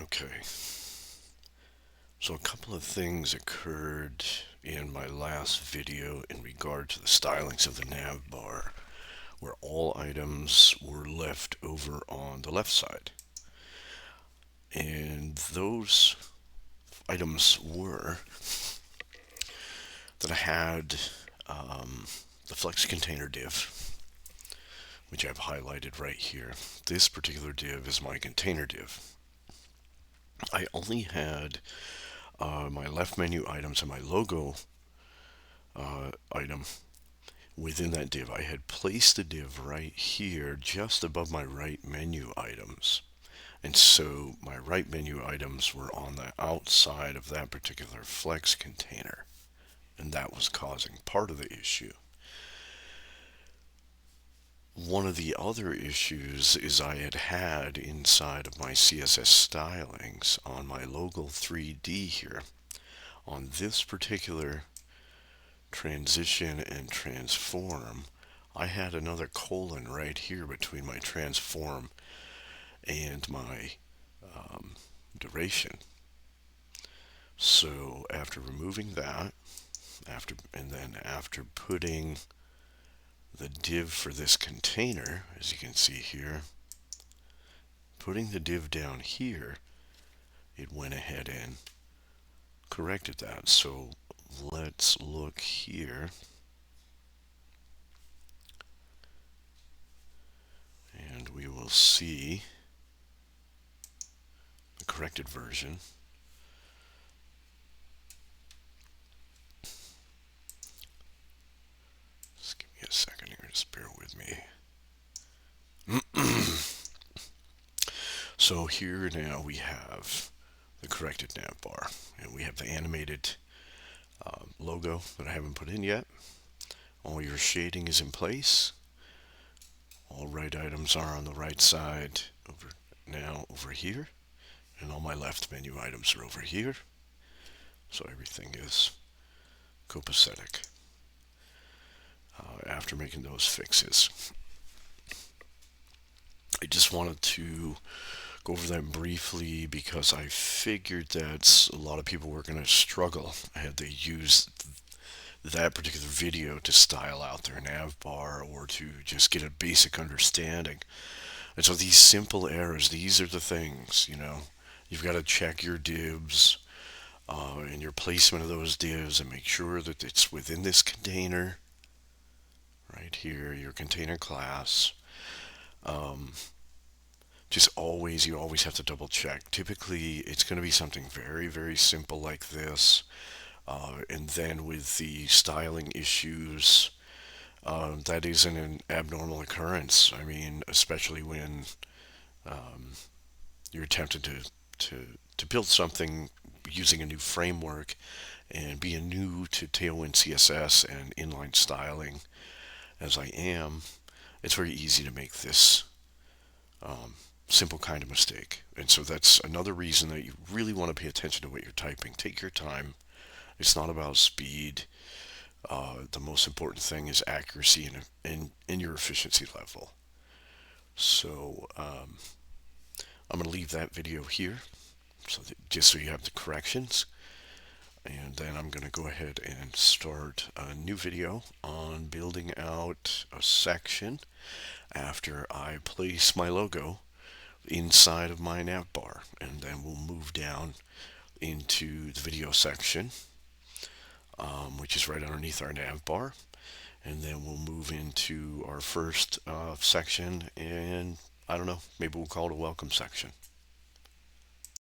Okay, so a couple of things occurred in my last video in regard to the stylings of the nav bar, where all items were left over on the left side. And those items were that I had the flex container div, which I've highlighted right here. This particular div is my container div. I only had my left menu items and my logo item within that div. I had placed the div right here just above my right menu items. And so my right menu items were on the outside of that particular flex container. And that was causing part of the issue. One of the other issues is I had inside of my CSS stylings on my logo 3D here, on this particular transition and transform, I had another colon right here between my transform and my duration. So after removing that, after putting the div for this container, as you can see here, putting the div down here, it went ahead and corrected that. So let's look here. And we will see the corrected version. Just give me a second here, just bear with me. So here now we have the corrected nav bar, and we have the animated logo that I haven't put in yet. All your shading is in place. All right items are on the right side over here, and all my left menu items are over here. So everything is copacetic after making those fixes. I just wanted to go over that briefly because I figured that a lot of people were going to struggle had they used that particular video to style out their nav bar or to just get a basic understanding. And so these simple errors, these are the things, you've got to check your divs and your placement of those divs and make sure that it's within this container right here, your container class. You always have to double check. Typically, it's going to be something very, very simple like this. And then with the styling issues, that isn't an abnormal occurrence. I mean, especially when you're attempting to build something using a new framework and being new to Tailwind CSS and inline styling, as I am, it's very easy to make this simple kind of mistake. And so that's another reason that you really want to pay attention to what you're typing. Take your time. It's not about speed. The most important thing is accuracy and your efficiency level. So I'm going to leave that video here just so you have the corrections. And then I'm going to go ahead and start a new video on building out a section after I place my logo inside of my nav bar, and then we'll move down into the video section, which is right underneath our nav bar, and then we'll move into our first section, and I don't know, maybe we'll call it a welcome section.